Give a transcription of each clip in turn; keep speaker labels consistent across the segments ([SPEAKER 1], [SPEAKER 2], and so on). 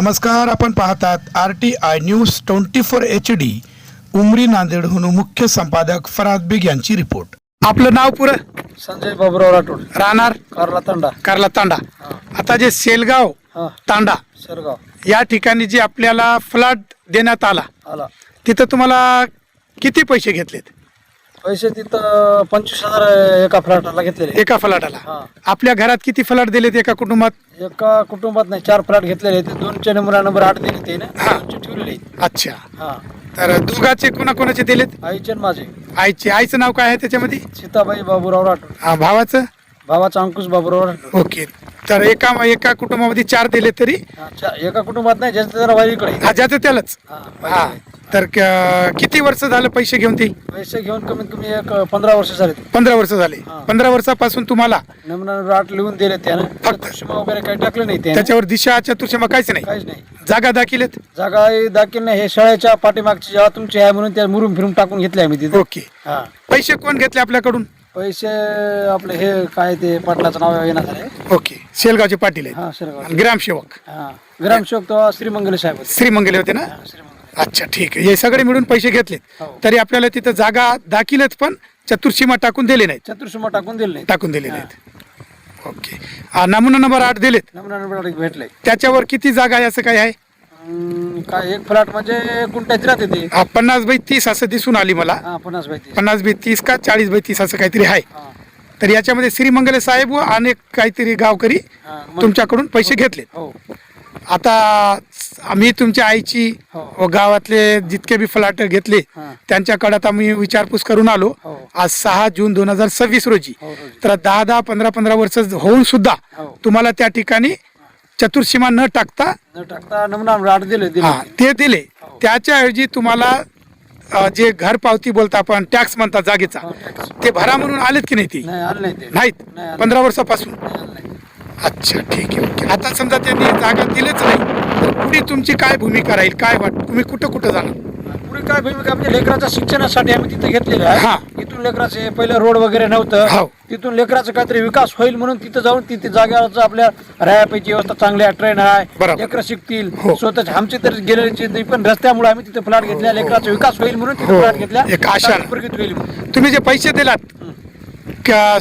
[SPEAKER 1] नमस्कार, आपण पाहतात RTI न्यूज 24 HD. उमरी नांदेडहून मुख्य संपादक फराद बेग यांची रिपोर्ट. आपलं नाव पुरं?
[SPEAKER 2] संजय बाबूराव राठोड,
[SPEAKER 1] राहणार
[SPEAKER 2] कारला तांडा.
[SPEAKER 1] आता जे सेलगाव तांडा
[SPEAKER 2] शेरगाव
[SPEAKER 1] या ठिकाणी जे आपल्याला फ्लॅट देण्यात आला तिथं तुम्हाला किती पैसे घेतलेत?
[SPEAKER 2] पैसे तिथं 25,000 एका फ्लॅटला घेतलेले.
[SPEAKER 1] एका फ्लॅटाला? आपल्या घरात किती फ्लॅट दिलेत एका कुटुंबात?
[SPEAKER 2] एका कुटुंबात नाही, 4 फ्लॅट घेतलेले. ते 2चे नंबर 8 दिले ते ना, 2चे ठेवलेले.
[SPEAKER 1] अच्छा. तर दोघाचे कोणाकोणाचे दिलेत?
[SPEAKER 2] आईचे आणि माझे.
[SPEAKER 1] आईचं नाव काय आहे त्याच्यामध्ये?
[SPEAKER 2] सीताबाई बाबूराव राठोड.
[SPEAKER 1] भावाचं?
[SPEAKER 2] भावाचा अंकुश बाबूराव राठोड.
[SPEAKER 1] ओके. तर एका कुटुंबामध्ये 4 दिले तरी?
[SPEAKER 2] एका कुटुंबात नाही, ज्याचं जरा वाईकडे.
[SPEAKER 1] ज्याचं त्यालाच. तर किती वर्ष झालं पैसे घेऊन? ते
[SPEAKER 2] पैसे घेऊन कमीत कमी एक 15 वर्ष झाले.
[SPEAKER 1] 15 वर्ष झाले. 15 वर्षापासून तुम्हाला
[SPEAKER 2] नंबर 8 लिहून दिले त्यानं. फक्त सीमा वगैरे काही टाकलं नाही
[SPEAKER 1] त्याच्यावर दिशा चतुर्सीमा काहीच नाही. जागा दाखिलेत?
[SPEAKER 2] जागा दाखल नाही. हे शाळेच्या पाठीमागची जेव्हा तुमची आहे म्हणून त्या मुरुम फिरून टाकून घेतले आम्ही तिथे.
[SPEAKER 1] ओके. पैसे कोण घेतले आपल्याकडून?
[SPEAKER 2] पैसे आपले हे काय ते पाटलाचं नाव येणार झाले.
[SPEAKER 1] ओके. शेलगावचे पाटील आहेत.
[SPEAKER 2] शेरगाव
[SPEAKER 1] ग्रामसेवक.
[SPEAKER 2] ग्रामसेवक तो श्रीमंगले साहेब होते.
[SPEAKER 1] श्रीमंगले होते ना? अच्छा, ठीक आहे. हे सगळे मिळून पैसे घेतले तरी आपल्याला तिथं जागा दाखिलेत पण चतुर्सीमा टाकून दिले नाहीत?
[SPEAKER 2] चतुर्सीमा टाकून दिले
[SPEAKER 1] नाहीत. ओके. नमुना नंबर 8 दिलेत?
[SPEAKER 2] नमुना नंबर 8 भेटले.
[SPEAKER 1] त्याच्यावर किती जागा आहे असं काय आहे?
[SPEAKER 2] काय एक फ्लॅट म्हणजे गुंठ्याची राहते ते.
[SPEAKER 1] 50/30 असं दिसून आली मला. 50/30 का 40/30 असं काहीतरी आहे. तर याच्यामध्ये श्रीमंगले साहेब व अनेक काहीतरी गावकरी तुमच्याकडून पैसे घेतले. आता आम्ही तुमच्या आईची व गावातले जितके बी फ्लॅट घेतले त्यांच्याकडे आता मी विचारपूस करून आलो. आज 6 जून 2026 रोजी. तर 10-10, 15-15 वर्ष होऊन सुद्धा तुम्हाला त्या ठिकाणी चतुर्सीमा न टाकता
[SPEAKER 2] नमुना 8 दिले.
[SPEAKER 1] ते दिले. त्याच्याऐवजी तुम्हाला जे घर पावती बोलता आपण, टॅक्स म्हणतात जागेचा, ते भरा म्हणून आलेत की नाही? ती नाहीत 15 वर्षापासून. अच्छा, ठीक आहे. ओके. आता समजा त्यांनी जागा दिलीच नाही तर पुढे तुमची काय भूमिका राहील? काय तुम्ही कुठं जाणार?
[SPEAKER 2] पुढे काय भूमिका? म्हणजे लेकराच्या शिक्षणासाठी आम्ही तिथे घेतलेलं आहे. इथून लेकराचे पहिलं रोड वगैरे नव्हतं. तिथून लेकराचा काहीतरी विकास होईल म्हणून तिथे जाऊन तिथे जागेवर आपल्या राहण्याची व्यवस्था चांगली आहे, ट्रेन आहे, लेकरं शिकतील. स्वतःचे आमचे तर गेलेले पण रस्त्यामुळे आम्ही तिथे फ्लॅट घेतल्या. लेकराचा विकास होईल म्हणून तिथे फ्लॅट घेतल्या.
[SPEAKER 1] एक आशा
[SPEAKER 2] होईल म्हणून.
[SPEAKER 1] तुम्ही जे पैसे दिलात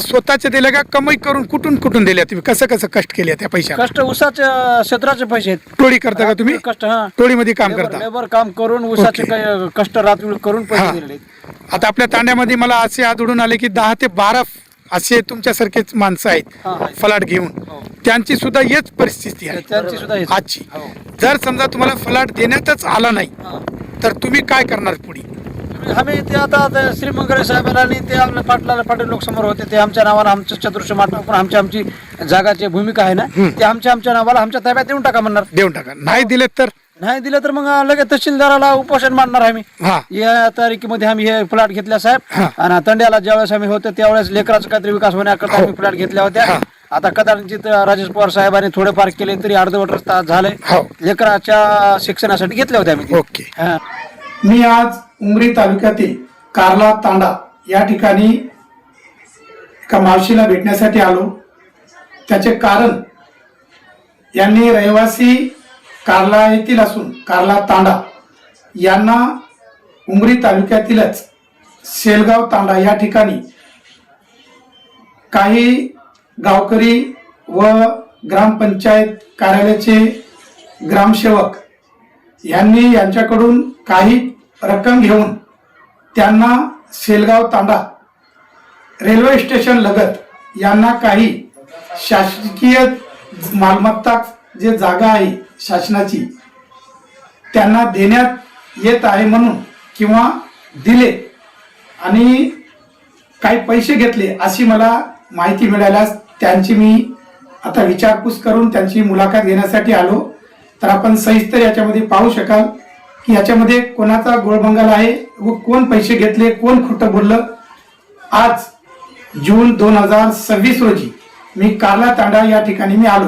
[SPEAKER 1] स्वतःचे दिले का कमाई करून कुठून दिले? तुम्ही कसं कष्ट केले त्या पैसे?
[SPEAKER 2] कष्ट ऊसाच्या क्षेत्राचे पैसे आहेत.
[SPEAKER 1] टोळी करता का तुम्ही?
[SPEAKER 2] कष्ट.
[SPEAKER 1] टोळीमध्ये काम करता?
[SPEAKER 2] लेबर काम करून ऊसाचे कष्ट रात्र करून पैसे दिलेले.
[SPEAKER 1] आता आपल्या तांड्यामध्ये मला असे आढळून आले की 10 ते 12 असे तुमच्यासारखेच माणसं आहेत फ्लॅट घेऊन. त्यांची सुद्धा हेच परिस्थिती आहे आजची. जर समजा तुम्हाला फ्लॅट देण्यातच आला नाही तर तुम्ही काय करणार पुढे?
[SPEAKER 2] आम्ही ते आता श्रीमंगले साहेबांना आणि ते आपल्या पाटील लोक समोर होते. ते आमच्या नावाला आमचं चतुर्सीमा टाकून आमची जागाची भूमिका आहे ना, ते आमच्या नावाला आमच्या ताब्यात देऊन टाका म्हणणार.
[SPEAKER 1] देऊन टाका. नाही दिले तर
[SPEAKER 2] मग लगेच तहसीलदाराला उपोषण मांडणार आम्ही. या तारखेमध्ये आम्ही हे फ्लॅट घेतल्या साहेब. आणि तंड्याला ज्यावेळेस आम्ही होतो त्यावेळेस लेकराचा काहीतरी विकास होण्याकरता आम्ही फ्लॅट घेतल्या होत्या. आता कदाचित राजेश पवार साहेबांनी थोडेफार केले तरी अर्धवट रस्ता झाले. लेकराच्या शिक्षणासाठी घेतल्या होत्या आम्ही.
[SPEAKER 1] ओके. मी आज उमरी तालुक्यातील कारला तांडा या ठिकाणी एका मावशीला भेटण्यासाठी आलो. त्याचे कारण, यांनी रहिवासी कारला येथील असून कारला तांडा यांना उमरी तालुक्यातीलच सेलगाव तांडा या ठिकाणी काही गावकरी व ग्रामपंचायत कार्यालयाचे ग्रामसेवक यांनी यांच्याकडून काही रक्कम घेऊन त्यांना सेलगाव तांडा रेल्वे स्टेशन लगत यांना काही शासकीय मालमत्ता जे जागा आहे शासनाची त्यांना देण्यात येत आहे म्हणून किंवा दिले आणि काही पैसे घेतले अशी मला माहिती मिळाल्यास त्यांची मी आता विचारपूस करून त्यांची मुलाखत घेण्यासाठी आलो. तर आपण सविस्तर याच्यामध्ये पाहू शकाल की याच्यामध्ये कोणाचा गोळबंगाल आहे व कोण पैसे घेतले, कोण खोटं बोललं. आज जून 2026 रोजी मी कारला तांडा या ठिकाणी मी आलो.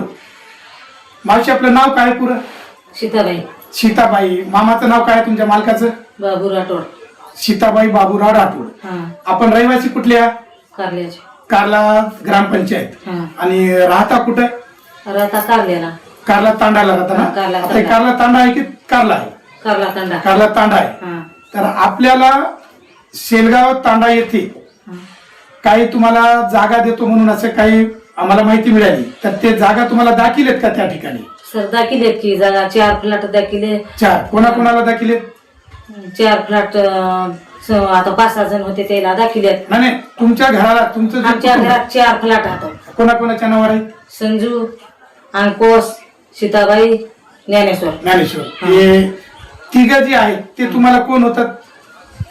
[SPEAKER 1] मावशी, आपलं नाव काय पुरं? सीताबाई. मामाचं नाव काय तुमच्या मालकाचं?
[SPEAKER 3] बाबू राठोड.
[SPEAKER 1] सीताबाई बाबूराव राठोड. आपण रहिवासी कुठल्या?
[SPEAKER 3] कारल्याचे.
[SPEAKER 1] कारला ग्रामपंचायत. आणि राहता कुठं?
[SPEAKER 3] राहता कारल्याला.
[SPEAKER 1] कारला तांडाला राहता
[SPEAKER 3] हा,
[SPEAKER 1] ना?
[SPEAKER 3] कारला
[SPEAKER 1] आता हे
[SPEAKER 3] तांडा.
[SPEAKER 1] कारला तांडा आहे की कारला आहे?
[SPEAKER 3] कारला तांडा.
[SPEAKER 1] कारला तांडा आहे.
[SPEAKER 3] हा.
[SPEAKER 1] तर आपल्याला शेलगाव तांडा येथे
[SPEAKER 3] हा.
[SPEAKER 1] काही तुम्हाला जागा देतो म्हणून असं काही आम्हाला माहिती मिळाली, तर ते जागा तुम्हाला दाखिलेत का त्या ठिकाणी?
[SPEAKER 3] सर दाखिलेत की जागा 4 फ्लॅट दाखिले.
[SPEAKER 1] 4 कोणाकोणाला दाखिलेत?
[SPEAKER 3] 4 फ्लॅट आता 5-6 जण होते त्याला दाखिलेत.
[SPEAKER 1] नाही नाही, तुमच्या घराला तुमचं जे
[SPEAKER 3] आमच्या
[SPEAKER 1] कुटुंब,
[SPEAKER 3] घरात 4 फ्लॅट आहेत.
[SPEAKER 1] कोणाकोणाच्या नावावर आहे?
[SPEAKER 3] संजू, अंकोस, सीताबाई, ज्ञानेश्वर.
[SPEAKER 1] ज्ञानेश्वर. हे तिघ जे आहेत ते तुम्हाला कोण होतात?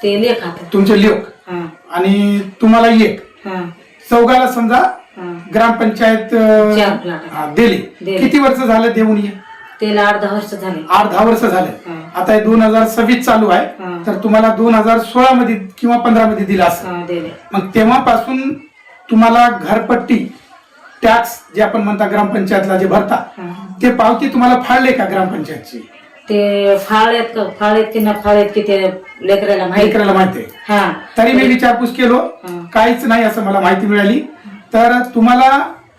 [SPEAKER 3] ते लेख आहेत.
[SPEAKER 1] तुमचे लोक.
[SPEAKER 3] हा.
[SPEAKER 1] आणि तुम्हाला एक
[SPEAKER 3] हा.
[SPEAKER 1] चौघाला समजा
[SPEAKER 3] हा.
[SPEAKER 1] ग्रामपंचायत
[SPEAKER 3] 4 फ्लॅट आहे.
[SPEAKER 1] दिली.
[SPEAKER 3] दिली.
[SPEAKER 1] किती वर्ष झालं देऊन? ये
[SPEAKER 3] त्याला 8-10 वर्ष झाले.
[SPEAKER 1] 8-10 वर्ष झाले.
[SPEAKER 3] हा.
[SPEAKER 1] आता हे 2026 चालू आहे,
[SPEAKER 3] हा.
[SPEAKER 1] तर तुम्हाला 2016 मध्ये किंवा 15 मध्ये दिला असं.
[SPEAKER 3] हा, दिले.
[SPEAKER 1] मग तेव्हापासून तुम्हाला घरपट्टी टॅक्स जे आपण म्हणता ग्रामपंचायतला जे भरता,
[SPEAKER 3] हा.
[SPEAKER 1] ते पावती तुम्हाला फाळले का ग्रामपंचायतची?
[SPEAKER 3] ते फाळेत की न फाळेत की ते लेकराला माहिती.
[SPEAKER 1] लेकराला माहिती आहे.
[SPEAKER 3] हा.
[SPEAKER 1] तरी मी विचारपूस केलो,
[SPEAKER 3] हा.
[SPEAKER 1] काहीच नाही असं मला माहिती मिळाली. तर तुम्हाला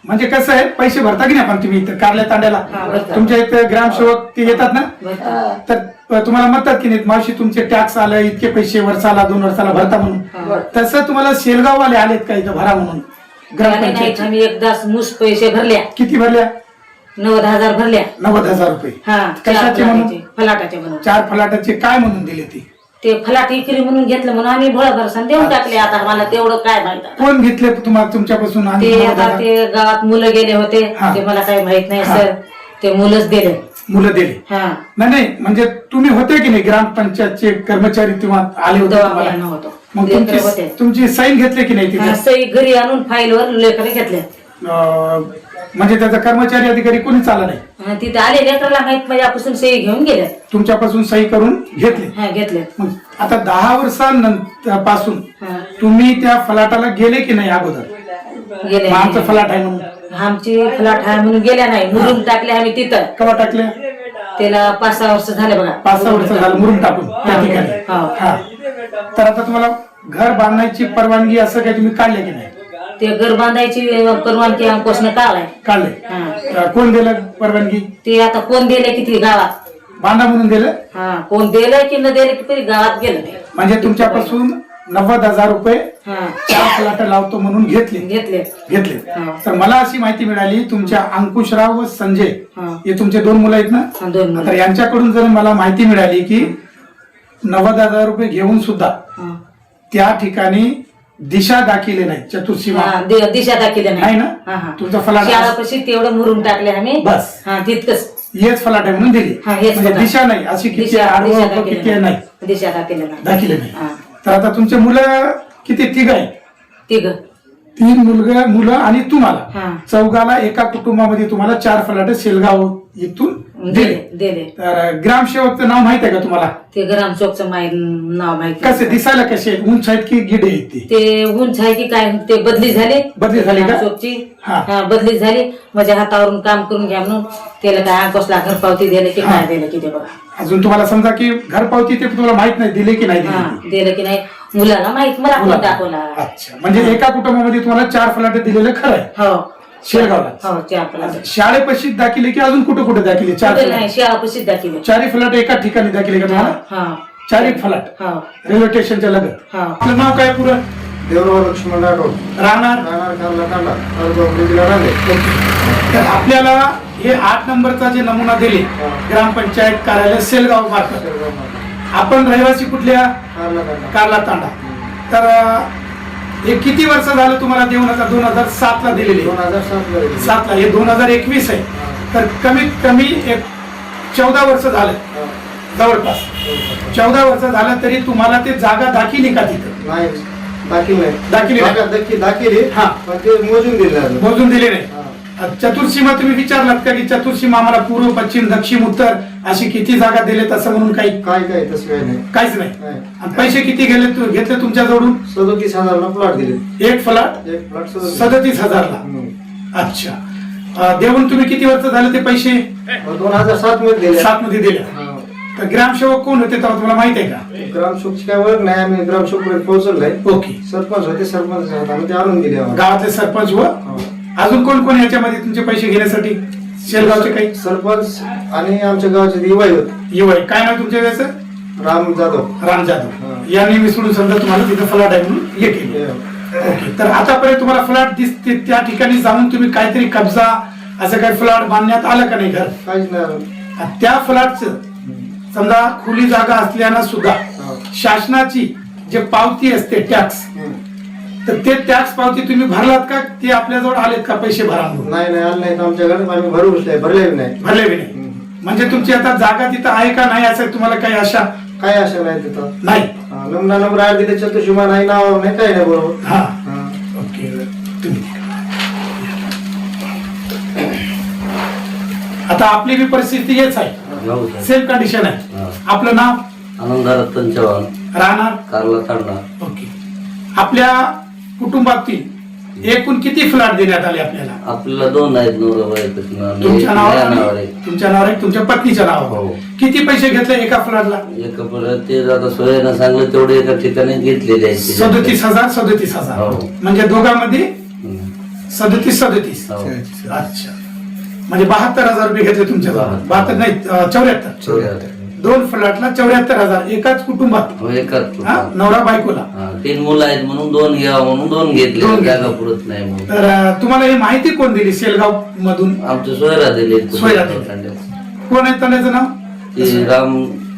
[SPEAKER 1] म्हणजे कसं आहे, पैसे भरता की नाही पण तुम्ही इथं कारल्या तांड्याला?
[SPEAKER 3] हा, भरतात.
[SPEAKER 1] तुमच्या इथं ग्रामसेवक ते येतात ना,
[SPEAKER 3] बरं.
[SPEAKER 1] तर तुम्हाला म्हणतात की नाही मावशी तुमचे टॅक्स आलं इतके पैसे वर्षाला 2 वर्षाला भरता
[SPEAKER 3] हा.
[SPEAKER 1] म्हणून? तसं तुम्हाला शेलगाववाले आलेत का इथं भरा म्हणून
[SPEAKER 3] त्याने नाही,
[SPEAKER 1] ग्रामपंचायत?
[SPEAKER 3] आम्ही एकदाच मुस पैसे भरल्या.
[SPEAKER 1] किती भरल्या?
[SPEAKER 3] 90,000 भरल्या.
[SPEAKER 1] 90,000 रुपये.
[SPEAKER 3] हा.
[SPEAKER 1] कशाचे म्हणून?
[SPEAKER 3] फलाटाचे म्हणून.
[SPEAKER 1] 4 फलाटाचे काय म्हणून दिले
[SPEAKER 3] ते फलाट इकरी म्हणून घेतलं म्हणून आम्ही भोळा भरसान देऊन टाकले. आता मला तेवढं काय माहित आता.
[SPEAKER 1] कोण घेतले तुम्हाला तुमच्यापासून? आणि
[SPEAKER 3] ते आता
[SPEAKER 1] 90,000
[SPEAKER 3] ते गावात मुलं गेले होते,
[SPEAKER 1] हा.
[SPEAKER 3] ते मला काही माहित नाही
[SPEAKER 1] हा.
[SPEAKER 3] सर. ते मुलंच दिले.
[SPEAKER 1] मुलं दिले?
[SPEAKER 3] हा.
[SPEAKER 1] नाही म्हणजे तुम्ही होते की नाही ग्रामपंचायतचे कर्मचारी तेव्हा आले होते
[SPEAKER 3] तेव्हा
[SPEAKER 1] तुम्हाला?
[SPEAKER 3] आम्ही नव्हतो.
[SPEAKER 1] मग
[SPEAKER 3] लेकरं होते.
[SPEAKER 1] तुमची साईन घेतली की नाही
[SPEAKER 3] हा,
[SPEAKER 1] तिथे?
[SPEAKER 3] सही घरी आणून फाईलवर लेकर घेतले.
[SPEAKER 1] म्हणजे त्याचा कर्मचारी अधिकारी कोणीच आला नाही?
[SPEAKER 3] हा, तिथे आले लेकराला माहित माझ्यापासून सही घेऊन गेले.
[SPEAKER 1] तुमच्यापासून सही करून घेतली?
[SPEAKER 3] हा, घेतले.
[SPEAKER 1] मग आता 10 वर्षानंतर पासून
[SPEAKER 3] हा.
[SPEAKER 1] तुम्ही त्या फलाटाला गेले की नाही अगोदर?
[SPEAKER 3] गेले.
[SPEAKER 1] मग आमचं फलाट आहे म्हणून
[SPEAKER 3] आमची फ्लॅट आहे म्हणून गेल्या नाही. मुरुम टाकले आम्ही तिथं.
[SPEAKER 1] केव्हा टाकले?
[SPEAKER 3] त्याला 5-6 वर्ष झाले बघा.
[SPEAKER 1] 5-6 वर्ष झालं मुरुम टाकून त्या
[SPEAKER 3] हा.
[SPEAKER 1] ठिकाणी.
[SPEAKER 3] हा.
[SPEAKER 1] हा. तर आता तुम्हाला घर बांधण्याची परवानगी असं काही तुम्ही काढले की नाही?
[SPEAKER 3] ते घर बांधायची परवानगी अंकोसनं काढलाय.
[SPEAKER 1] काढले.
[SPEAKER 3] हा.
[SPEAKER 1] कोण दिलं परवानगी?
[SPEAKER 3] ते आता कोण दिले किती गावात?
[SPEAKER 1] बांधा म्हणून दिलं?
[SPEAKER 3] हा. कोण दिलंय की न दिलं की तरी गावात गेलं ते.
[SPEAKER 1] म्हणजे तुमच्यापासून 90,000 रुपये
[SPEAKER 3] हा.
[SPEAKER 1] 4 फलाट लावतो म्हणून घेतले.
[SPEAKER 3] घेतले. हा.
[SPEAKER 1] तर मला अशी माहिती मिळाली तुमच्या अंकुशराव व संजय
[SPEAKER 3] हा.
[SPEAKER 1] हे तुमचे 2 मुलं आहेत ना?
[SPEAKER 3] हा, 2 मुलं.
[SPEAKER 1] तर यांच्याकडून जर मला माहिती मिळाली की 90,000 रुपये घेऊन सुद्धा
[SPEAKER 3] हा.
[SPEAKER 1] त्या ठिकाणी दिशा दाखिले नाही, चतुर्सीमा
[SPEAKER 3] हा, दिशा दाखिले
[SPEAKER 1] नाही
[SPEAKER 3] नाही.
[SPEAKER 1] ना?
[SPEAKER 3] हा, हा.
[SPEAKER 1] तुमचा फलाट
[SPEAKER 3] शाळापाशी तेवढं मुरुम टाकले आम्ही.
[SPEAKER 1] बस.
[SPEAKER 3] हा, तितकंच.
[SPEAKER 1] हेच फलाट आहे म्हणून दिली.
[SPEAKER 3] हा, हेच
[SPEAKER 1] म्हणजे
[SPEAKER 3] फलाट.
[SPEAKER 1] दिशा नाही अशी किती
[SPEAKER 3] दिशा
[SPEAKER 1] आडवं
[SPEAKER 3] दाखिले
[SPEAKER 1] किती नाही
[SPEAKER 3] दिशा दाखिले नाही.
[SPEAKER 1] दाखिले नाही.
[SPEAKER 3] हा.
[SPEAKER 1] तर आता तुमचे मुलं किती? 3 आहे.
[SPEAKER 3] तिघं.
[SPEAKER 1] 3 मुलं आणि तुम्हाला
[SPEAKER 3] हा.
[SPEAKER 1] चौघाला एका कुटुंबामध्ये तुम्हाला 4 फलाट शेलगाव इथून दिले.
[SPEAKER 3] दिले.
[SPEAKER 1] तर ग्रामसेवकचं नाव माहित आहे का तुम्हाला?
[SPEAKER 3] ते ग्रामचौकचं नाव माहिती.
[SPEAKER 1] कसे दिसायला कसे? उंच आहेत की गिडे आहेत ते?
[SPEAKER 3] ते उंच आहे की काय ते बदली झाली.
[SPEAKER 1] बदली झाली का?
[SPEAKER 3] ग्रामचौकची.
[SPEAKER 1] हा.
[SPEAKER 3] हा, बदली झाली. माझ्या हातावरून काम करून घ्या म्हणून त्याला काय अंकोसला घरपावती दिले की
[SPEAKER 1] हा.
[SPEAKER 3] काय दिलं की ते बघा.
[SPEAKER 1] अजून तुम्हाला समजा की घरपावती ते तुम्हाला माहित नाही दिले की नाही
[SPEAKER 3] हा,
[SPEAKER 1] दिले?
[SPEAKER 3] दिलं की नाही मुलाला माहित. मला कोण दाखवला.
[SPEAKER 1] अच्छा, म्हणजे एका कुटुंबामध्ये तुम्हाला 4 फलाट दिलेलं खरं आहे
[SPEAKER 3] हो.
[SPEAKER 1] शेलगावला?
[SPEAKER 3] हो, 4 फलाट.
[SPEAKER 1] शाळेपाशी दाखिले की अजून कुठे कुठे दाखिले? 4
[SPEAKER 3] कुठे
[SPEAKER 1] फलाट?
[SPEAKER 3] नाही, शाळापाशीच दाखिले.
[SPEAKER 1] 4 फलाट एका ठिकाणी दाखिले का तुम्हाला?
[SPEAKER 3] हा.
[SPEAKER 1] 4 फलाट
[SPEAKER 3] हो.
[SPEAKER 1] रेल्वे स्टेशनच्या लगत.
[SPEAKER 3] हा.
[SPEAKER 1] आपलं नाव काय पुरं?
[SPEAKER 4] देवराव लक्ष्मण राठोड,
[SPEAKER 1] राहणार?
[SPEAKER 4] राहणार कारला तांडा, तालुका उमरी, जिल्हा नांदेड.
[SPEAKER 1] तर आपल्याला हे 8 नंबरचा जे नमुना दिले ग्रामपंचायत कार्यालय शेलगाव मार्फत, आपण रहिवासी कुठल्या?
[SPEAKER 4] कारला तांडा.
[SPEAKER 1] कारला तांडा. तर हे किती वर्ष झालं तुम्हाला देऊन? 2007 ला दिलेले.
[SPEAKER 4] 2007 ला दिली.
[SPEAKER 1] 7 ला. हे 2021 आहे. तर कमीत कमी एक 14 वर्ष झालं
[SPEAKER 4] हा.
[SPEAKER 1] जवळपास. 14 वर्ष झालं तरी तुम्हाला ते जागा दाखिली का तिथं?
[SPEAKER 4] नाही, दाखिल नाही.
[SPEAKER 1] दाखिली नाही.
[SPEAKER 4] जागा दाखिली.
[SPEAKER 1] हा.
[SPEAKER 4] पण ते मोजून दिलं अजून.
[SPEAKER 1] मोजून दिले नाही.
[SPEAKER 4] हा.
[SPEAKER 1] चतुर्सीमा तुम्ही विचारलात का की चतुर्सीमा आम्हाला पूर्व पश्चिम दक्षिण उत्तर अशी किती जागा दिलेत असं म्हणून? काही
[SPEAKER 4] काय तसं काही नाही.
[SPEAKER 1] काहीच नाही.
[SPEAKER 4] नाही.
[SPEAKER 1] आणि पैसे किती घेतले तुमच्या जवळून?
[SPEAKER 4] 37,000 ला प्लॉट दिले.
[SPEAKER 1] एक फ्लॅट
[SPEAKER 4] एक प्लॉट
[SPEAKER 1] 37,000 ला. अच्छा. देऊन तुम्ही किती वर्ष झाले ते पैसे?
[SPEAKER 4] 2007 मध्ये दिले.
[SPEAKER 1] 7 मध्ये दिले.
[SPEAKER 4] हा.
[SPEAKER 1] तर ग्रामसेवक कोण होते तेव्हा तुम्हाला माहित आहे का?
[SPEAKER 4] ग्रामसेवकची काय ओळख नाही. आम्ही ग्रामसेवक पोहोचलोय.
[SPEAKER 1] ओके.
[SPEAKER 4] सरपंच होते, सरपंच आम्ही ते आणून दिले आम्हाला.
[SPEAKER 1] गावातले सरपंच व
[SPEAKER 4] हा.
[SPEAKER 1] अजून कोण कोण याच्यामध्ये तुमचे पैसे घेण्यासाठी? शेलगावचे काही
[SPEAKER 4] सरपंच आणि आमच्या गावाचे युवा होते
[SPEAKER 1] युवक काय नाव तुमच्या वेळेस
[SPEAKER 4] राम जाधव.
[SPEAKER 1] राम जाधव यांनी मिसळून समजा तुम्हाला तिथं फ्लॅट आहे म्हणून हे केलं. ओके. तर आतापर्यंत तुम्हाला फ्लॅट दिसते त्या ठिकाणी जाऊन तुम्ही काहीतरी कब्जा असं काही फ्लॅट बांधण्यात आलं का नाही घर?
[SPEAKER 4] काहीच नाही.
[SPEAKER 1] आणि त्या फ्लॅटचं समजा खुली जागा असल्यानं सुद्धा शासनाची जे पावती असते टॅक्स, तर ते टॅक्स पावती तुम्ही भरलात का? ते आपल्याजवळ आलेत का पैसे भरा म्हणून?
[SPEAKER 4] नाही आलं नाही आमच्याकडे. आम्ही भरले नाही.
[SPEAKER 1] भरले बी नाही. म्हणजे तुमची आता जागा तिथं आहे का नाही असं तुम्हाला काही आशा
[SPEAKER 4] काय आशा नाही तिथं.
[SPEAKER 1] नाही?
[SPEAKER 4] नंबर आठ दिले चतुर्शिमा नाही नाव नाही काही नाही बरोबर.
[SPEAKER 1] हा ओके. तुम्ही आता आपली बी परिस्थिती हेच आहे, सेम कंडिशन आहे. आपलं नाव?
[SPEAKER 5] आनंद रतन चव्हाण,
[SPEAKER 1] राहणार
[SPEAKER 5] कारला तांडा.
[SPEAKER 1] ओके. आपल्या कुटुंबातील एकूण किती फ्लॅट देण्यात आले आपल्याला?
[SPEAKER 5] आपल्याला 2 आहेत, नवरा बायको.
[SPEAKER 1] तुमच्या नावावर
[SPEAKER 5] नावावर
[SPEAKER 1] आणि तुमच्या नावावर एक तुमच्या पत्नीच्या नावावर.
[SPEAKER 5] हो.
[SPEAKER 1] किती पैसे घेतले एका फ्लॅटला?
[SPEAKER 5] एक ते आता सोयीनं सांगलं तेवढे एका ठिकाणी घेतलेले आहेत.
[SPEAKER 1] 37,000
[SPEAKER 5] हो.
[SPEAKER 1] म्हणजे दोघांमध्ये
[SPEAKER 5] हम्म.
[SPEAKER 1] 37.
[SPEAKER 5] हो.
[SPEAKER 1] अच्छा. म्हणजे 72,000 रुपये घेतले तुमच्या जवळ. 72 नाही 74.
[SPEAKER 5] 74.
[SPEAKER 1] 2 फ्लॅटला 74,000 एकाच कुटुंबात.
[SPEAKER 5] हो, एकाच
[SPEAKER 1] हा?
[SPEAKER 5] कुटुंबात.
[SPEAKER 1] नवरा बायकोला.
[SPEAKER 5] 3 मुलं आहेत म्हणून 2 घ्यावं म्हणून 2 घेतले.
[SPEAKER 1] दोन घेतले.
[SPEAKER 5] जागा पुरत नाही म्हणून.
[SPEAKER 1] तर तुम्हाला ही माहिती कोण दिली शेलगाव मधून?
[SPEAKER 5] आमचं सोयरा दिले.
[SPEAKER 1] सोयरा दिले. कोण आहे त्याचं नाव?
[SPEAKER 5] ते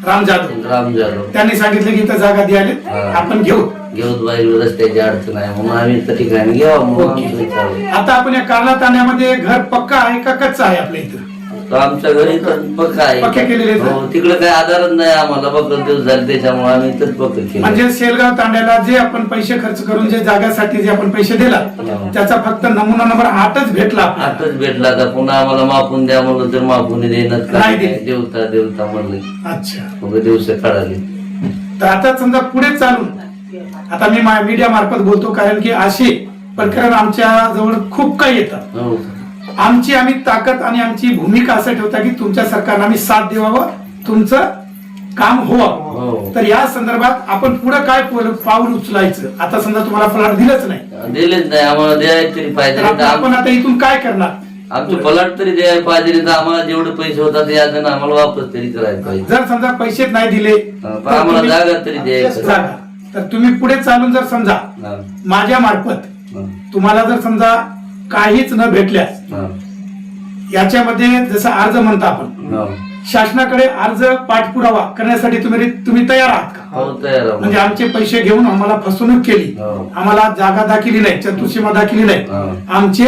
[SPEAKER 1] राम जाधव.
[SPEAKER 5] राम जाधव.
[SPEAKER 1] त्यांनी सांगितलं की इथं जागा द्यायला
[SPEAKER 5] हा.
[SPEAKER 1] आपण घेऊ.
[SPEAKER 5] घेऊन बाहेर रस्त्याची अडचण आहे म्हणून आम्ही त्या ठिकाणी घ्यावं म्हणून
[SPEAKER 1] ओके.
[SPEAKER 5] आमचं विचार आहे.
[SPEAKER 1] आता आपण या कारला ताण्यामध्ये घर पक्का आहे का कच्चा आहे आपल्या इथं?
[SPEAKER 5] तर आमच्या घरी तर पक्का
[SPEAKER 1] पक्के केलेले
[SPEAKER 5] आहे.
[SPEAKER 1] आहेत.
[SPEAKER 5] हो, तिकडे काही आधारच नाही आम्हाला. बघत दिवस झाले त्याच्यामुळे आम्ही इथंच पक्क केलं.
[SPEAKER 1] म्हणजे सेलगाव तांड्याला जे आपण पैसे खर्च करून जे जागासाठी जे आपण पैसे दिला
[SPEAKER 5] हो.
[SPEAKER 1] त्याचा फक्त नमुना नंबर 8च भेटला आपल्याला.
[SPEAKER 5] आताच भेटला तर पुन्हा आम्हाला मापून द्या म्हणलं तर मापून देणार
[SPEAKER 1] नाही
[SPEAKER 5] काय
[SPEAKER 1] दिले.
[SPEAKER 5] देवता म्हणले.
[SPEAKER 1] अच्छा.
[SPEAKER 5] मग दिवस काढाले.
[SPEAKER 1] तर आता समजा पुढे चालून आता मी मीडिया मार्फत बोलतो कारण की असे प्रकरण आमच्या जवळ खूप काही येतात.
[SPEAKER 5] हो.
[SPEAKER 1] आम्ही ताकद आणि आमची भूमिका असं ठेवता की तुमच्या सरकारनं आम्ही साथ द्यावं, तुमचं काम
[SPEAKER 5] हो.
[SPEAKER 1] व्हावं. तर या संदर्भात आपण पुढे काय पाऊल उचलायचं? आता समजा तुम्हाला फ्लॅट दिलंच नाही
[SPEAKER 5] दिलेच नाही आम्हाला द्यायला तरी पाहिजे.
[SPEAKER 1] तर आपण आता इथून काय करणार?
[SPEAKER 5] आमचे पलाट तरी द्यायला पाहिजे नाही तर आम्हाला जेवढे पैसे होतात ते यादीनं आम्हाला वापस तरी करायला पाहिजे.
[SPEAKER 1] जर समजा पैसे नाही दिले
[SPEAKER 5] पण आम्हाला
[SPEAKER 1] तुम्ही-
[SPEAKER 5] जागा तरी द्यायचं.
[SPEAKER 1] जागा तर तुम्ही पुढे चालून जर समजा
[SPEAKER 5] हा.
[SPEAKER 1] माझ्या मार्फत
[SPEAKER 5] हा.
[SPEAKER 1] तुम्हाला जर समजा काहीच न भेटल्यास
[SPEAKER 5] हा.
[SPEAKER 1] याच्यामध्ये जसं अर्ज म्हणता आपण
[SPEAKER 5] हो.
[SPEAKER 1] शासनाकडे अर्ज पाठपुरावा करण्यासाठी तुम्ही तयार आहात का?
[SPEAKER 5] हो, तयार आहोत.
[SPEAKER 1] म्हणजे आमचे पैसे घेऊन आम्हाला फसवणूक केली,
[SPEAKER 5] हो.
[SPEAKER 1] आम्हाला जागा दाखिली नाही, चतुर्सीमा दाखिली नाही,
[SPEAKER 5] हो.
[SPEAKER 1] आमचे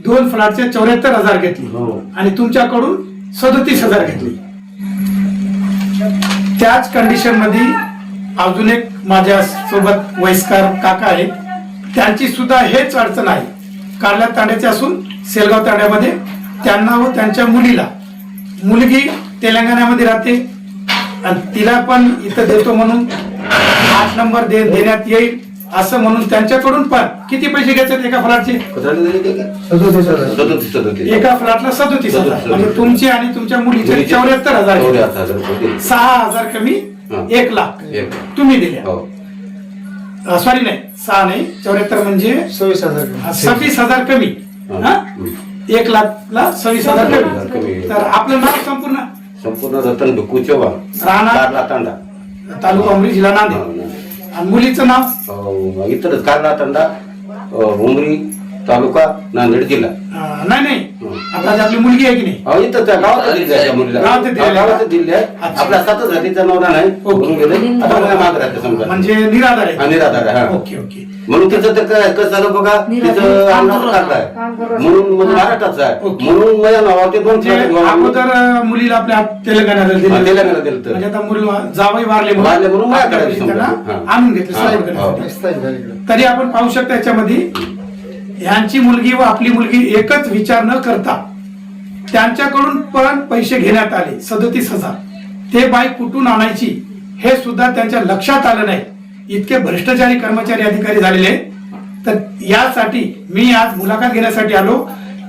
[SPEAKER 1] 2 फ्लॅटचे 74,000 घेतले
[SPEAKER 5] हो.
[SPEAKER 1] आणि तुमच्याकडून 37,000 घेतले. त्याच कंडिशन मध्ये अजून एक माझ्या सोबत वयस्कर काका आहेत, त्यांची सुद्धा हेच अडचण आहे. कारल्या तांड्याचे असून सेलगाव तांड्यामध्ये त्यांना व त्यांच्या मुलीला, मुलगी तेलंगणामध्ये राहते आणि तिला पण इथं देतो म्हणून 8 नंबर देण्यात येईल असं म्हणून त्यांच्याकडून पण किती पैसे घ्यायचे एका फ्लॅटचे?
[SPEAKER 4] 37,000.
[SPEAKER 1] एका फ्लॅटला 37,000 म्हणजे तुमचे आणि तुमच्या मुलीचे 74,000 घेतले. 6,000 कमी 1 लाख तुम्ही दिल्या. सॉरी नाही 6 नाही 74 म्हणजे
[SPEAKER 4] 26,000.
[SPEAKER 1] 26,000 कमी. 1 लाखला 26,000 कमी. तर आपलं नाव
[SPEAKER 6] संपूर्ण रतन भिक्खू चव्हाण,
[SPEAKER 1] राहणार
[SPEAKER 6] कारला तांडा,
[SPEAKER 1] तालुका उमरी, जिल्हा नांदेड. आणि मुलीचं नाव
[SPEAKER 6] इथं कारला तांडा, उमरी तालुका, नांदेड जिल्हा.
[SPEAKER 1] नाही आता जी आपली मुलगी आहे की नाही
[SPEAKER 6] इथं त्या गावात दिली आहे मुलीला.
[SPEAKER 1] गावात दिली आहे.
[SPEAKER 6] गावात दिली आहे.
[SPEAKER 1] अच्छा.
[SPEAKER 6] आपल्या 7 जातीचा नवरा नाही होऊन गेले. आता मला माग राहते समजा.
[SPEAKER 1] म्हणजे निराधार आहे.
[SPEAKER 6] निराधार आहे, हा.
[SPEAKER 1] Okay okay.
[SPEAKER 6] म्हणून तिचं तर काय कसं झालं बघा, तिचं अंगावर काढला आहे म्हणून म्हणजे महाराष्ट्राचं आहे
[SPEAKER 1] ओके.
[SPEAKER 6] म्हणून माझ्या नावावरती 2
[SPEAKER 1] म्हणजे अगोदर मुलीला आपल्या तेलंगणाला दिलं,
[SPEAKER 6] तेलंगणा दिलं तर
[SPEAKER 1] म्हणजे आता मुली जावई वारले
[SPEAKER 6] वारले म्हणून माझ्याकडे
[SPEAKER 1] आपल्या घरी त्यांना
[SPEAKER 6] हा.
[SPEAKER 1] आणून घेतलं
[SPEAKER 6] हा.
[SPEAKER 1] सपोर्ट करण्यासाठी.
[SPEAKER 4] स्थायिक झाली इकडे.
[SPEAKER 1] तरी आपण पाहू शकता याच्यामध्ये यांची मुलगी व आपली मुलगी एकच विचार न करता त्यांच्याकडून पण पैसे घेण्यात आले 37,000. ते बाईक कुठून आणायची हे सुद्धा त्यांच्या लक्षात आलं नाही. इतके भ्रष्टाचारी कर्मचारी अधिकारी झालेले. तर यासाठी मी आज मुलाखत घेण्यासाठी आलो.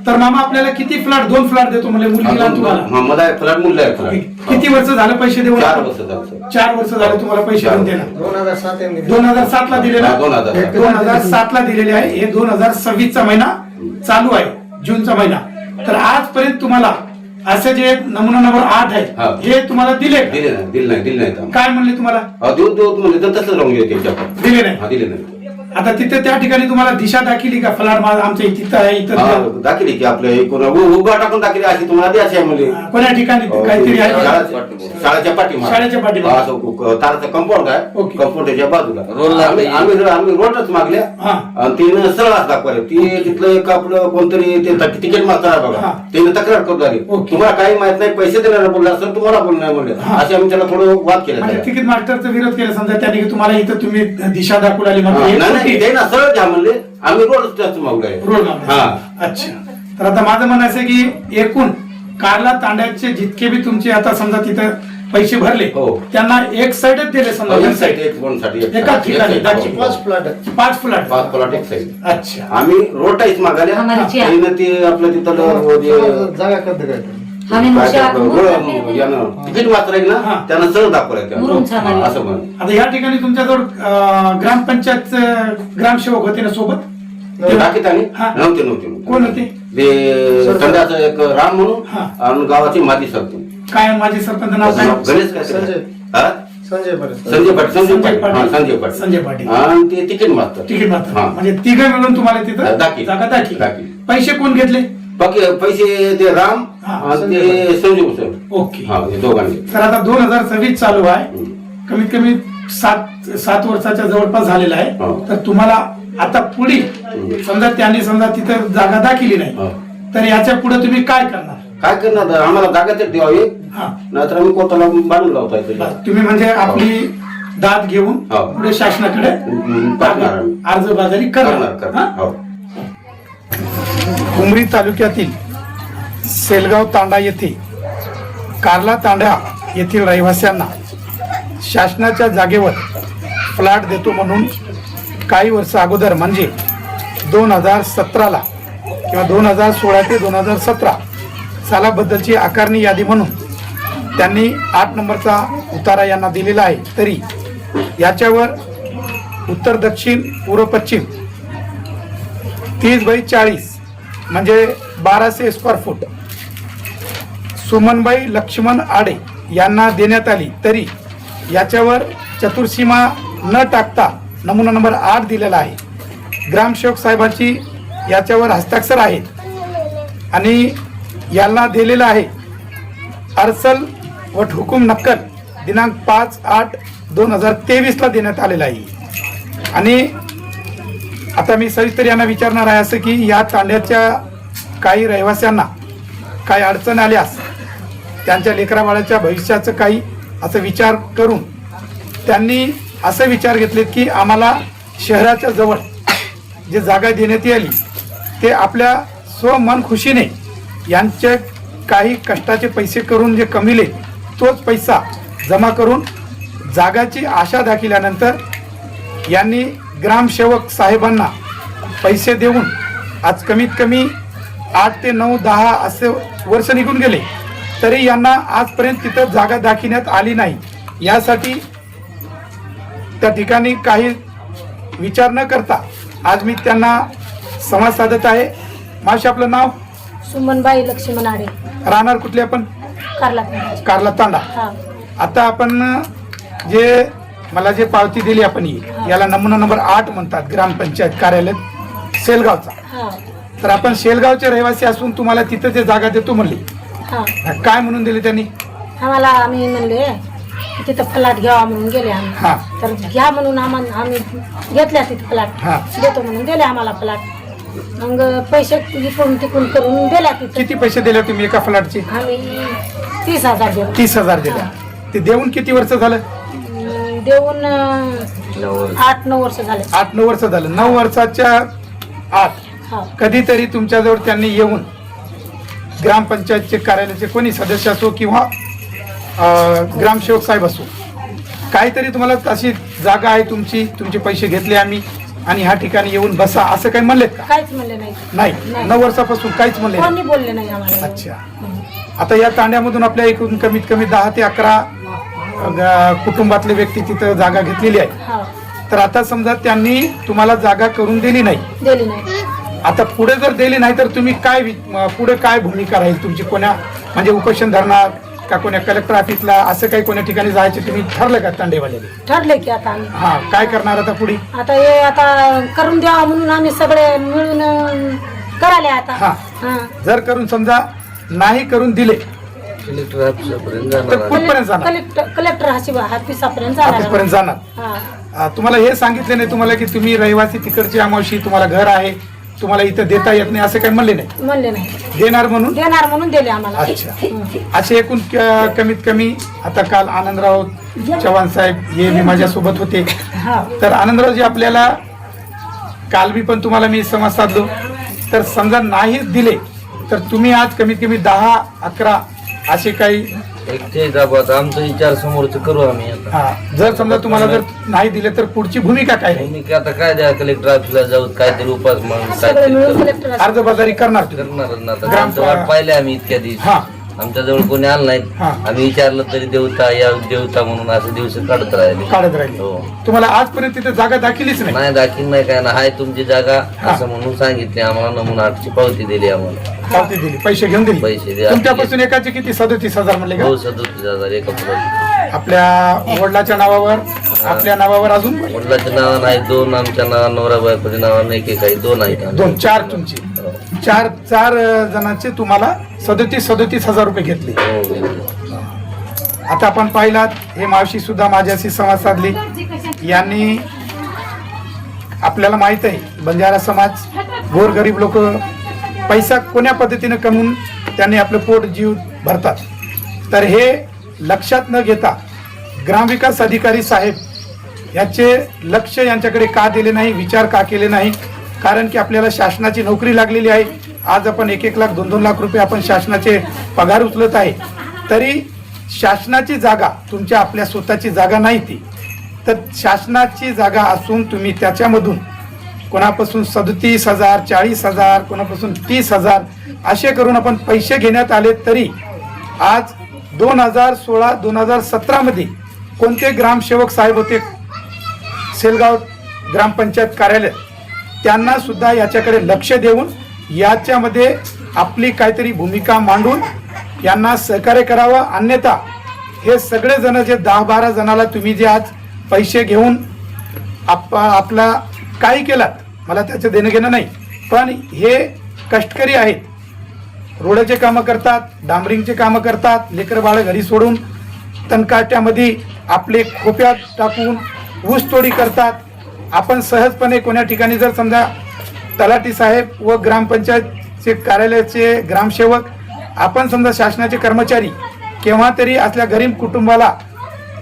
[SPEAKER 1] तर मामा आपल्याला किती फ्लॅट? 2 फ्लॅट देतो म्हणजे मुलगीला आणि तुम्हाला.
[SPEAKER 6] मला एक फ्लॅट मुलं आहे फ्लॅट.
[SPEAKER 1] किती वर्ष झालं पैसे देऊन?
[SPEAKER 6] 4 वर्ष झालं.
[SPEAKER 1] 4 वर्ष झाले तुम्हाला पैसे देऊन देणार.
[SPEAKER 4] 2007 यांनी दिली.
[SPEAKER 1] 2007 ला दिलेला.
[SPEAKER 6] 2007.
[SPEAKER 1] 2007 ला दिलेले आहे. हे 2026 चा महिना चालू आहे, जूनचा महिना. तर आजपर्यंत तुम्हाला असे जे नमुना नंबर 8 आहे
[SPEAKER 6] हा.
[SPEAKER 1] हे तुम्हाला दिले का?
[SPEAKER 6] दिले नाही तर.
[SPEAKER 1] काय म्हणले तुम्हाला?
[SPEAKER 6] देऊ म्हणले तर तसंच राहून गेले त्याच्याकडे.
[SPEAKER 1] दिले नाही.
[SPEAKER 6] दिले नाही.
[SPEAKER 1] आता तिथे त्या ठिकाणी तुम्हाला दिशा दाखिली का फलाट माझा आमच्या तिथं आहे इथं द्या.
[SPEAKER 6] दाखिली की आपल्या कोणा उभा टाकून दाखिली अशी तुम्हाला द्यायची आहे म्हणजे
[SPEAKER 1] कोण्या ठिकाणी काहीतरी आहे का?
[SPEAKER 6] शाळेच्या पाठीमागे.
[SPEAKER 1] शाळेच्या पाठीमागे.
[SPEAKER 6] असं ताराचं कंपाऊंड आहे.
[SPEAKER 1] ओके.
[SPEAKER 6] कंपाऊंडच्या बाजूला
[SPEAKER 5] रोडला
[SPEAKER 6] आम्ही रोडच मागल्या
[SPEAKER 1] हा.
[SPEAKER 6] आणि तिने सरळ दाखवले. ती तिथलं एक आपलं कोणतरी ते तिकीट मास्तर आहे
[SPEAKER 1] हा.
[SPEAKER 6] बघा, तिने तक्रार करू लागली.
[SPEAKER 1] ओके.
[SPEAKER 6] तुम्हाला काही माहित नाही, पैसे देणार बोलला सर, तुम्हाला बोलणार नाही म्हणले.
[SPEAKER 1] हा.
[SPEAKER 6] असे आम्ही त्याला थोडं वाद केला
[SPEAKER 1] म्हणजे
[SPEAKER 6] त्याला.
[SPEAKER 1] तिकीट मास्टरचा विरोध केला समजा त्यांनी की तुम्हाला इथं तुम्ही दिशा दाखवून आली म्हणजे
[SPEAKER 6] नाही
[SPEAKER 1] हे
[SPEAKER 6] नाही,
[SPEAKER 1] खोटी
[SPEAKER 6] ते ना सरळ घ्या म्हणले. आम्ही रोडच मागलाय.
[SPEAKER 1] रोड मागणी.
[SPEAKER 6] हा.
[SPEAKER 1] अच्छा. तर आता माझं म्हणणं असं आहे की एकूण कारला तांड्याचे जितके बी तुमचे आता समजा तिथं पैसे भरले
[SPEAKER 6] हो.
[SPEAKER 1] त्यांना एक साइडच दिले समजा
[SPEAKER 6] एक
[SPEAKER 1] one
[SPEAKER 6] साईड,
[SPEAKER 1] side.
[SPEAKER 6] एक दोन साठी
[SPEAKER 1] एकाच ठिकाणी दाखी.
[SPEAKER 4] 5 फ्लॅट आहे.
[SPEAKER 1] 5 फ्लॅट.
[SPEAKER 6] 5 प्लॉट एक साईड.
[SPEAKER 1] अच्छा.
[SPEAKER 6] आम्ही रोड टाईच मागाल्या.
[SPEAKER 3] आम्हाला चिया.
[SPEAKER 6] त्यानं ते आपलं तिथं
[SPEAKER 4] जागा करते काय ते.
[SPEAKER 3] आम्ही
[SPEAKER 6] काय ते
[SPEAKER 3] मुशात
[SPEAKER 6] आपलं
[SPEAKER 3] मुरुम
[SPEAKER 6] यानं तिकीट मात्र आहे
[SPEAKER 1] हा.
[SPEAKER 6] ना, त्यानं सरळ दाखवलंय
[SPEAKER 3] मुरुम
[SPEAKER 6] त्यानं.
[SPEAKER 3] छान.
[SPEAKER 6] असं म्हण.
[SPEAKER 1] आता या ठिकाणी तुमच्याजवळ ग्रामपंचायत ग्रामसेवक होते ना सोबत?
[SPEAKER 6] ते दाखीत आणि
[SPEAKER 1] हा.
[SPEAKER 6] नव्हते.
[SPEAKER 1] कोण होते?
[SPEAKER 6] ते संध्याचं एक राम म्हणून
[SPEAKER 1] हा.
[SPEAKER 6] आणि गावाची माजी सरपंच.
[SPEAKER 1] काय माझे सरपंच नाव काय?
[SPEAKER 6] गणेश काय
[SPEAKER 4] संजय.
[SPEAKER 6] हा?
[SPEAKER 4] संजय पाटील.
[SPEAKER 6] संजय पाटील.
[SPEAKER 1] संजय
[SPEAKER 6] हा, संजय
[SPEAKER 1] पाटील. संजय
[SPEAKER 6] पाटील.
[SPEAKER 1] पाटील.
[SPEAKER 6] आणि ते तिकीट मास्तर.
[SPEAKER 1] तिकीट मात्र
[SPEAKER 6] हा.
[SPEAKER 1] म्हणजे तिघ मिळून तुम्हाला तिथं
[SPEAKER 6] दाखी.
[SPEAKER 1] जागा दाखी.
[SPEAKER 6] दाखी.
[SPEAKER 1] पैसे कोण घेतले?
[SPEAKER 6] बाकी पैसे ते राम
[SPEAKER 1] हा.
[SPEAKER 6] आणि ते संजय सर.
[SPEAKER 1] ओके.
[SPEAKER 6] हा, हे दोघांनी.
[SPEAKER 1] तर आता 2026 चालू आहे, कमीत कमी 7 वर्षाच्या जवळपास झालेला आहे.
[SPEAKER 6] हो.
[SPEAKER 1] तर तुम्हाला आता पुढे समजा त्यांनी समजा तिथं जागा दाखिली नाही,
[SPEAKER 6] हो.
[SPEAKER 1] तर याच्या पुढे तुम्ही काय करणार?
[SPEAKER 6] काय करणार, आम्हाला जागा तर द्यावी,
[SPEAKER 1] हा.
[SPEAKER 6] नाहीतर आम्ही कोर्टाला बांधून लावता येते.
[SPEAKER 1] तुम्ही म्हणजे आपली दाद घेऊन
[SPEAKER 6] हो.
[SPEAKER 1] पुढे शासनाकडे
[SPEAKER 6] टाकणार आम्ही.
[SPEAKER 1] अर्जबाजारी करणार. हा?
[SPEAKER 6] हो.
[SPEAKER 1] उमरी तालुक्यातील सेलगाव तांडा येथे कारला तांडा येथील रहिवाशांना शासनाच्या जागेवर फ्लॅट देतो म्हणून काही वर्ष अगोदर म्हणजे 2017ला किंवा 2016 ते 2017 सालाबद्दलची आकारणी यादी म्हणून त्यांनी 8 नंबरचा उतारा यांना दिलेला आहे. तरी याच्यावर उत्तर दक्षिण पूर्व पश्चिम 30/40 म्हणजे 1200 स्क्वेअर फूट सुमनबाई लक्ष्मण आडे यांना देण्यात आली. तरी याच्यावर चतुर्सीमा न टाकता नमुना नंबर 8 दिलेला आहे. ग्रामसेवक साहेबांची याच्यावर हस्ताक्षर आहेत आणि यांना दिलेलं आहे अर्सल व हुकूम नक्कल दिनांक 5/8/2023 ला देण्यात आलेला आहे. आणि आता मी सविस्तर यांना विचारणार आहे असं की या तांड्याच्या काही रहिवाशांना काही अडचण आल्यास त्यांच्या लेकराबाळाच्या भविष्याचं काही असं विचार करून त्यांनी असं विचार घेतलेत की आम्हाला शहराच्या जवळ जे जागा देण्यात आली ते आपल्या स्वमन खुशीने यांचे काही कष्टाचे पैसे करून जे कमिले तोच पैसा जमा करून जागाची आशा दाखविल्यानंतर यांनी ग्रामसेवक साहेबांना पैसे देऊन आज कमीत कमी 8 ते 9, 10 असे वर्ष निघून गेले तरी यांना आजपर्यंत तिथं जागा दाखविण्यात आली नाही. यासाठी त्या ठिकाणी काही विचार न करता आज मी त्यांना संवाद साधत आहे. मावशी आपलं नाव?
[SPEAKER 7] सुमनबाई लक्ष्मण आडे.
[SPEAKER 1] राहणार कुठले आपण? कारला तांडा. आता आपण जे मला जे पावती दिली आपण याला नमुना नंबर 8 म्हणतात ग्रामपंचायत कार्यालय सेलगावचा. तर आपण शेलगावचे रहिवासी असून तुम्हाला तिथं जे जागा देतो म्हणली, काय म्हणून दिली त्यांनी?
[SPEAKER 7] आम्हाला आम्ही म्हणले तिथं फ्लॅट घ्यावा म्हणून गेले आम्ही.
[SPEAKER 1] हा.
[SPEAKER 7] तर घ्या म्हणून आम्ही घेतल्या तिथे फ्लॅट.
[SPEAKER 1] हा.
[SPEAKER 7] देतो म्हणून दिले आम्हाला फ्लॅट. मग पैसे इकडून तिकडून करून दिल्या तिथे.
[SPEAKER 1] किती पैसे दिले तुम्ही एका फ्लॅटचे?
[SPEAKER 7] आम्ही 30,000 दिले.
[SPEAKER 1] 30,000 दिले. ते देऊन किती वर्ष झालं?
[SPEAKER 7] देऊन 8-9 वर्ष झाले.
[SPEAKER 1] 8-9 वर्ष झालं. 9 वर्षाच्या आत
[SPEAKER 7] हा.
[SPEAKER 1] कधीतरी तुमच्याजवळ त्यांनी येऊन ग्रामपंचायतचे कार्यालयाचे कोणी सदस्य असो किंवा ग्रामसेवक साहेब असो काहीतरी तुम्हाला अशी जागा आहे तुमची, तुमचे पैसे घेतले आम्ही आणि ह्या ठिकाणी येऊन बसा असं काही म्हणलेत का?
[SPEAKER 7] काहीच म्हणले नाही.
[SPEAKER 1] नाही. 9 वर्षापासून काहीच म्हणले नाही.
[SPEAKER 7] कोणी बोलले नाही आम्हाला.
[SPEAKER 1] अच्छा. आता या तांड्यामधून आपल्या एकूण कमीत कमी 10 ते 11 कुटुंबातले व्यक्ती तिथं जागा घेतलेली आहे.
[SPEAKER 7] हा.
[SPEAKER 1] तर आता समजा त्यांनी तुम्हाला जागा करून दिली नाही,
[SPEAKER 7] दिली नाही.
[SPEAKER 1] आता पुढे जर दिली नाही तर तुम्ही काय पुढे काय भूमिका राहील तुमची? कोण्या म्हणजे उपोषण धरणार का कोण्या कलेक्टर ऑफिसला असं काही कोण्या ठिकाणी जायचे तुम्ही ठरलं का तांडेवाल्याने?
[SPEAKER 7] ठरले की आता आम्ही
[SPEAKER 1] हा, काय करणार आता पुढे?
[SPEAKER 7] आता हे आता करून द्यावं म्हणून आम्ही सगळे मिळून कराले आता.
[SPEAKER 1] हा,
[SPEAKER 7] हा.
[SPEAKER 1] जर करून समजा नाही करून दिले
[SPEAKER 5] कलेक्टर ऑफिसपर्यंत
[SPEAKER 1] तर
[SPEAKER 5] जाणार
[SPEAKER 1] कुठपर्यंत जाणार?
[SPEAKER 7] कलेक्टर ऑफिसापर्यंत
[SPEAKER 1] ऑफिसपर्यंत
[SPEAKER 7] जाणार.
[SPEAKER 1] जाणार.
[SPEAKER 7] हा.
[SPEAKER 1] तुम्हाला हे सांगितले नाही तुम्हाला की तुम्ही रहिवासी तिकडची अमावशी, तुम्हाला घर आहे, तुम्हाला इथं देता येत नाही असं काही म्हणले नाही?
[SPEAKER 7] म्हणले नाही,
[SPEAKER 1] देणार म्हणून
[SPEAKER 7] दिले आम्हाला.
[SPEAKER 1] अच्छा. असे एकूण कमीत कमी आता काल आनंदराव चव्हाण साहेब हे माझ्यासोबत होते.
[SPEAKER 7] हा.
[SPEAKER 1] तर आनंदरावजी आपल्याला काल मी पण तुम्हाला मी संवाद साधलो, तर समजा नाही दिले तर तुम्ही आज कमीत कमी 10-11 असे काही
[SPEAKER 5] आमचा विचार समोरच करू आम्ही आता.
[SPEAKER 1] हा, जर समजा तुम्हाला जर नाही दिले तर पुढची भूमिका काय राहील?
[SPEAKER 5] मी आता काय द्या कलेक्टर ऑफिसला जाऊ काहीतरी उपास मग
[SPEAKER 7] सगळे मिळून
[SPEAKER 5] काहीतरी
[SPEAKER 7] कलेक्टर
[SPEAKER 1] अर्जबाजारी करणार तुम्ही?
[SPEAKER 5] करणारच ना आता. आमचं वाट पाहिले आम्ही इतक्या दिवस,
[SPEAKER 1] हा,
[SPEAKER 5] आमच्या जवळ कोणी आलं नाही.
[SPEAKER 1] हा.
[SPEAKER 5] आम्ही विचारलं तरी देवता या देवता म्हणून असे दिवस काढत राहिले.
[SPEAKER 1] काढत राहिले.
[SPEAKER 5] हो.
[SPEAKER 1] तुम्हाला आजपर्यंत तिथे जागा दाखिलीच नाही?
[SPEAKER 5] नाही दाखील नाही काय ना, हाय तुमची जागा
[SPEAKER 1] हा.
[SPEAKER 5] असं म्हणून सांगितले आम्हाला. नमुना 8ची पावती दिली आम्हाला.
[SPEAKER 1] पावती दिली, पैसे घेऊन दिले?
[SPEAKER 5] पैसे द्या.
[SPEAKER 1] तुमच्यापासून एकाचे किती? 37,000 म्हणले का?
[SPEAKER 5] हो 37,000 एका पुढे.
[SPEAKER 1] आपल्या वडिलाच्या नावावर, आपल्या नावावर अजून
[SPEAKER 5] वडिलाच्या नावानं आहे 2, आमच्या नावानं नवरा बायकोच्या नावानं एक आहे, 2 आहेत.
[SPEAKER 1] 2, 4 तुमची.
[SPEAKER 5] हो.
[SPEAKER 1] 4 जणांचे तुम्हाला 37,000 रुपये घेतले.
[SPEAKER 5] हो.
[SPEAKER 1] आता आपण पाहिलात, हे मावशी सुद्धा माझ्याशी संवाद साधली. यांनी आपल्याला माहित आहे बंजारा समाज गोरगरीब लोक पैसा कोण्या पद्धतीने कमवून त्यांनी आपलं पोट जीव भरतात. तर हे लक्षात न घेता ग्रामविकास अधिकारी साहेब याचे लक्ष यांच्याकडे का दिले नाही, विचार का केले नाही? कारण की आपल्याला शासनाची नोकरी लागलेली आहे. आज आपण 1-1 लाख 2-2 लाख रुपये आपण शासनाचे पगार उचलत आहे, तरी शासनाची जागा तुमच्या आपल्या स्वतःची जागा नाही ती. तर शासनाची जागा असून तुम्ही त्याच्यामधून कोणापासून 37,000, 40,000, कोणापासून 30,000 असे करून आपण पैसे घेण्यात आले. तरी आज 2016-2017 मध्ये कोणते ग्रामसेवक साहेब होते सेलगाव ग्रामपंचायत कार्यालय, त्यांना सुद्धा याच्याकडे लक्ष देऊन याच्यामध्ये आपली काहीतरी भूमिका मांडून यांना सहकार्य करावं. अन्यथा हे सगळे जण जे 10-12 जणाला तुम्ही जे आज पैसे घेऊन आपला काही केलात, मला त्याचं देणं घेणं नाही, पण हे कष्टकरी आहेत, रोडाचे कामं करतात, डांबरिंगचे कामं करतात, लेकरं बाळं घरी सोडून तणकाट्यामध्ये आपले खोप्यात टाकून ऊसतोडी करतात. आपण सहजपणे कोण्या ठिकाणी जर समजा तलाठी साहेब व ग्रामपंचायतचे कार्यालयाचे ग्रामसेवक, आपण समजा शासनाचे कर्मचारी केव्हा तरी असल्या गरीब कुटुंबाला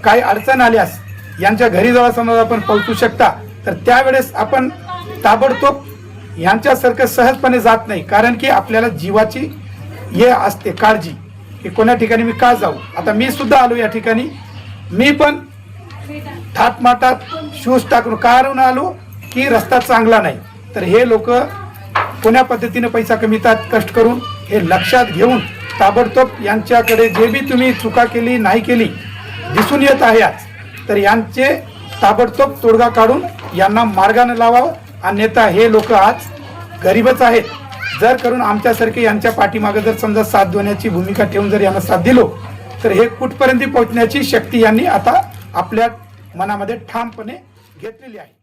[SPEAKER 1] काही अडचण आल्यास यांच्या घरी जेव्हा समजा आपण पोहोचू शकता, तर त्यावेळेस आपण ताबडतोब यांच्यासारखं सहजपणे जात नाही. कारण की आपल्याला जीवाची हे असते काळजी की कोण्या ठिकाणी मी का जाऊ. आता मी सुद्धा आलो या ठिकाणी, मी पण थाटमाटात शूज टाकून कारण आलो की रस्ता चांगला नाही. तर हे लोक कोण्या पद्धतीने पैसा कमितात कष्ट करून, हे लक्षात घेऊन ताबडतोब यांच्याकडे जे बी तुम्ही चुका केली नाही केली दिसून येत आहे आज, तर यांचे ताबडतोब तोडगा काढून यांना मार्गाने लावावं. अन्यथा हे लोक आज गरीबच आहेत. जर करून आमच्यासारखे यांच्या पाठीमागे जर समजा साथ देण्याची भूमिका ठेवून जर यांना साथ दिलो, तर हे कुठपर्यंत पोहोचण्याची शक्ती यांनी आता आपल्या मनामध्ये ठामपणे घेतलेली आहे.